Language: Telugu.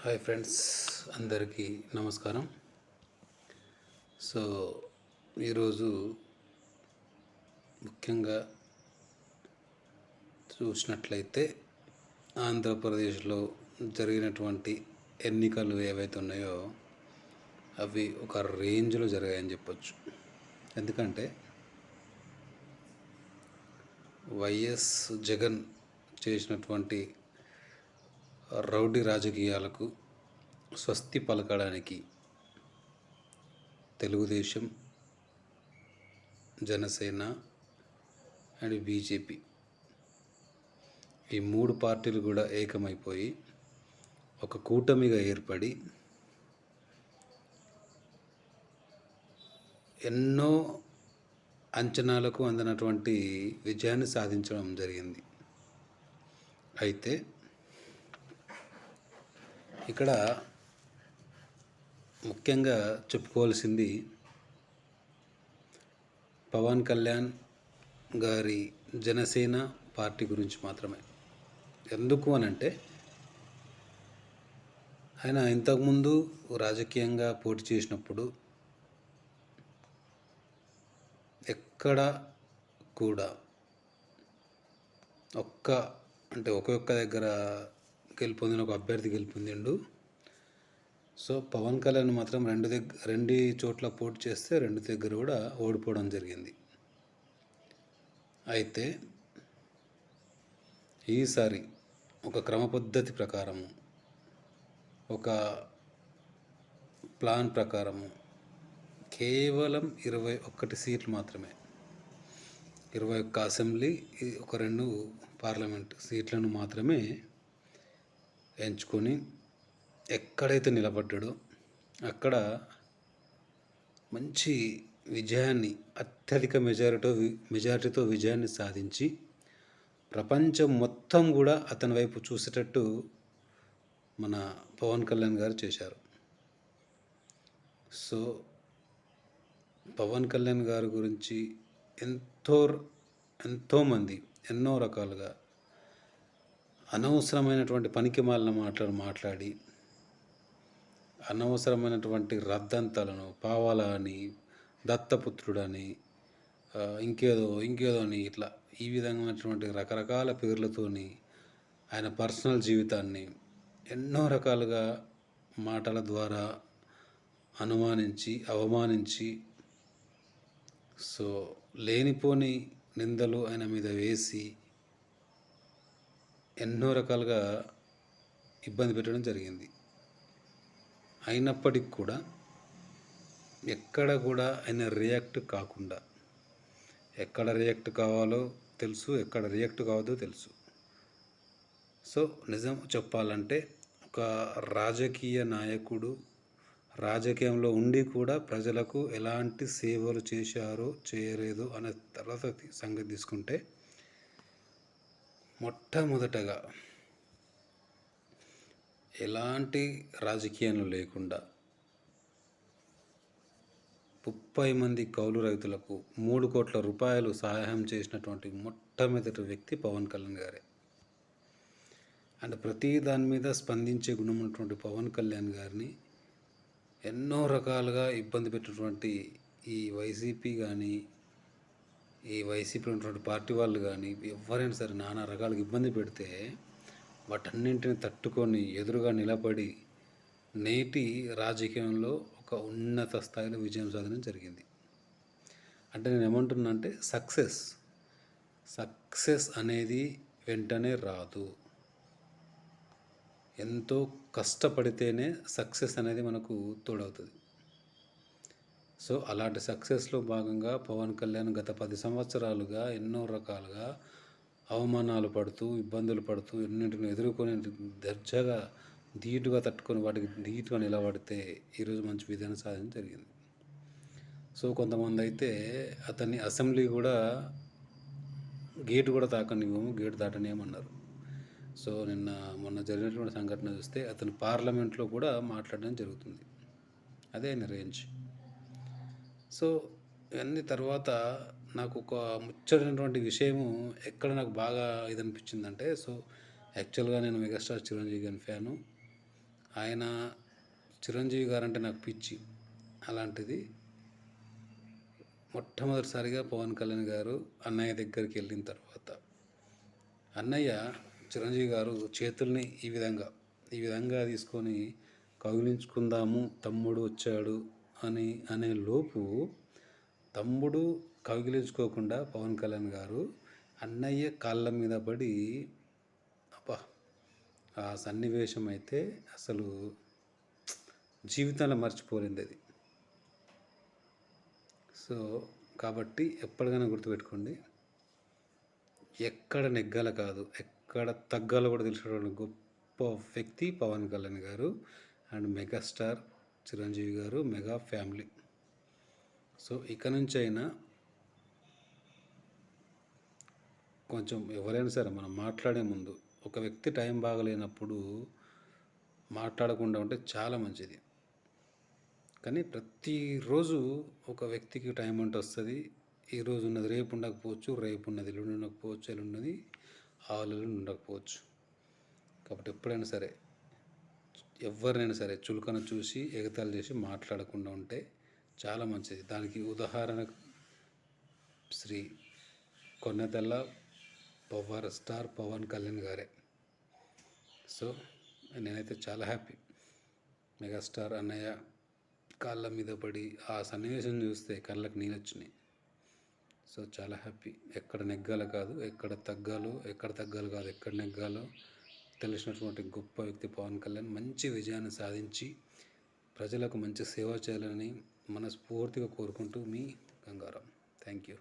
హాయ్ ఫ్రెండ్స్, అందరికీ నమస్కారం. సో ఈరోజు ముఖ్యంగా చూసినట్లయితే ఆంధ్రప్రదేశ్లో జరిగినటువంటి ఎన్నికలు ఏవైతే ఉన్నాయో అవి ఒక రేంజ్లో జరిగాయని చెప్పొచ్చు. ఎందుకంటే వైఎస్ జగన్ చేసినటువంటి రౌడీ రాజకీయాలకు స్వస్తి పలకడానికి తెలుగుదేశం, జనసేన అండ్ బీజేపీ ఈ మూడు పార్టీలు కూడా ఏకమైపోయి ఒక కూటమిగా ఏర్పడి ఎన్నో అంచనాలకు అందినటువంటి విజయాన్ని సాధించడం జరిగింది. అయితే ఇక్కడ ముఖ్యంగా చెప్పుకోవాల్సింది పవన్ కళ్యాణ్ గారి జనసేన పార్టీ గురించి మాత్రమే. ఎందుకు అనంటే ఆయన ఇంతకుముందు రాజకీయంగా పోటీ చేసినప్పుడు ఎక్కడ కూడా ఒక్కొక్క దగ్గర గెలుపొందిన ఒక అభ్యర్థి గెలుపొందిండు. సో పవన్ కళ్యాణ్ మాత్రం రెండు చోట్ల పోటీ చేస్తే రెండు దగ్గర కూడా ఓడిపోవడం జరిగింది. అయితే ఈసారి ఒక క్రమ పద్ధతి ప్రకారము, ఒక ప్లాన్ ప్రకారము కేవలం 21 సీట్లు మాత్రమే, 21 అసెంబ్లీ, ఒక 2 పార్లమెంట్ సీట్లను మాత్రమే ఎంచుకొని ఎక్కడైతే నిలబడ్డాడో అక్కడ మంచి విజయాన్ని, అత్యధిక మెజారిటీతో విజయాన్ని సాధించి ప్రపంచం మొత్తం కూడా అతని వైపు చూసేటట్టు మన పవన్ కళ్యాణ్ గారు చేశారు. సో పవన్ కళ్యాణ్ గారి గురించి ఎంతోమంది ఎన్నో రకాలుగా అనవసరమైనటువంటి పనికిమాలిన మాటలు మాట్లాడి అనవసరమైనటువంటి రద్దంతాలను, పావాల అని, దత్తపుత్రుడని, ఇంకేదో అని, ఇట్లా ఈ విధమైనటువంటి రకరకాల పేర్లతోని ఆయన పర్సనల్ జీవితాన్ని ఎన్నో రకాలుగా మాటల ద్వారా అనుమానించి, అవమానించి, సో లేనిపోని నిందలు ఆయన మీద వేసి ఎన్నో రకాలుగా ఇబ్బంది పెట్టడం జరిగింది. అయినప్పటికీ కూడా ఎక్కడ కూడా ఆయన రియాక్ట్ కాకుండా, ఎక్కడ రియాక్ట్ కావాలో తెలుసు, ఎక్కడ రియాక్ట్ కావద్దో తెలుసు. సో నిజం చెప్పాలంటే ఒక రాజకీయ నాయకుడు రాజకీయంలో ఉండి కూడా ప్రజలకు ఎలాంటి సేవలు చేశారో చేయలేదో అనే తర్వాత సంగతి తీసుకుంటే, మొట్టమొదటగా ఎలాంటి రాజకీయాలు లేకుండా 30 మంది కౌలు రైతులకు 3 కోట్ల రూపాయలు సహాయం చేసినటువంటి మొట్టమొదటి వ్యక్తి పవన్ కళ్యాణ్ గారే. అండ్ ప్రతి దాని మీద స్పందించే గుణం ఉన్నటువంటి పవన్ కళ్యాణ్ గారిని ఎన్నో రకాలుగా ఇబ్బంది పెట్టినటువంటి ఈ వైసీపీ కానీ, ఈ వైసీపీ ఉన్నటువంటి పార్టీ వాళ్ళు కానీ, ఎవరైనా సరే నానా రకాలుగా ఇబ్బంది పెడితే వాటన్నింటిని తట్టుకొని ఎదురుగా నిలబడి నేటి రాజకీయంలో ఒక ఉన్నత స్థాయిలో విజయం సాధన జరిగింది. అంటే నేను ఏమంటున్నా అంటే సక్సెస్ అనేది వెంటనే రాదు. ఎంతో కష్టపడితేనే సక్సెస్ అనేది మనకు తోడవుతుంది. సో అలాంటి సక్సెస్లో భాగంగా పవన్ కళ్యాణ్ గత 10 సంవత్సరాలుగా ఎన్నో రకాలుగా అవమానాలు పడుతూ, ఇబ్బందులు పడుతూ, ఎన్నింటిని ఎదుర్కొని దర్జాగా ధీటుగా తట్టుకొని వాటికి ధీటుగా నిలబడితే ఈరోజు మంచి విజయాన్ని సాధించడం జరిగింది. సో కొంతమంది అయితే అతన్ని అసెంబ్లీ కూడా గేటు కూడా తాకనివ్వము, గేటు దాటనివ్వమన్నారు. సో మొన్న జరిగినటువంటి సంఘటన చూస్తే అతను పార్లమెంట్లో కూడా మాట్లాడడం జరుగుతుంది. అదే ఆయన రేంజ్. సో ఇవన్నీ తర్వాత నాకు ఒక ముచ్చటైనటువంటి విషయము ఎక్కడ నాకు బాగా ఇది అనిపించిందంటే, సో యాక్చువల్గా నేను మెగాస్టార్ చిరంజీవి గారి ఫ్యాను. ఆయన చిరంజీవి గారంటే నాకు పిచ్చి. అలాంటిది మొట్టమొదటిసారిగా పవన్ కళ్యాణ్ గారు అన్నయ్య దగ్గరికి వెళ్ళిన తర్వాత అన్నయ్య చిరంజీవి గారు చేతుల్ని ఈ విధంగా తీసుకొని కౌగిలించుకుందాము తమ్ముడు వచ్చాడు అనే లోపు తమ్ముడు కౌగిలించుకోకుండా పవన్ కళ్యాణ్ గారు అన్నయ్య కాళ్ళ మీద పడి అబ్బా, ఆ సన్నివేశం అయితే అసలు జీవితంలో మర్చిపోలేదు అది. సో కాబట్టి ఎప్పటికైనా గుర్తుపెట్టుకోండి, ఎక్కడ నెగ్గాల కాదు ఎక్కడ తగ్గాలో కూడా తెలిసినటువంటి గొప్ప వ్యక్తి పవన్ కళ్యాణ్ గారు అండ్ మెగాస్టార్ చిరంజీవి గారు, మెగా ఫ్యామిలీ. సో ఇక నుంచి అయినా కొంచెం ఎవరైనా సరే మనం మాట్లాడే ముందు ఒక వ్యక్తి టైం బాగలేనప్పుడు మాట్లాడకుండా ఉంటే చాలా మంచిది. కానీ ప్రతిరోజు ఒక వ్యక్తికి టైం అంటూ వస్తుంది. ఈరోజు ఉన్నది రేపు ఉండకపోవచ్చు, రేపు ఉన్నది ఎల్లుండి ఉండకపోవచ్చు, ఎల్లుండి ఉన్నది ఆవులు ఉండకపోవచ్చు. కాబట్టి ఎప్పుడైనా సరే ఎవరినైనా సరే చులకన చూసి ఎగతాళి చేసి మాట్లాడకుండా ఉంటే చాలా మంచిది. దానికి ఉదాహరణ శ్రీ కొన్నెతెల్ల పవర్ స్టార్ పవన్ కళ్యాణ్ గారే. సో నేనైతే చాలా హ్యాపీ. మెగాస్టార్ అన్నయ్య కాళ్ళ మీద పడి ఆ సన్నివేశం చూస్తే కళ్ళకి నీళ్ళు వచ్చినాయి. సో చాలా హ్యాపీ. ఎక్కడ నెగ్గాలో కాదు ఎక్కడ తగ్గాలో కాదు ఎక్కడ నెగ్గాలో తెలిసినటువంటి గొప్ప వ్యక్తి పవన్ కళ్యాణ్. మంచి విజయాన్ని సాధించి ప్రజలకు మంచి సేవ చేయాలని మనస్ఫూర్తిగా కోరుకుంటూ మీ గంగారాం. Thank you.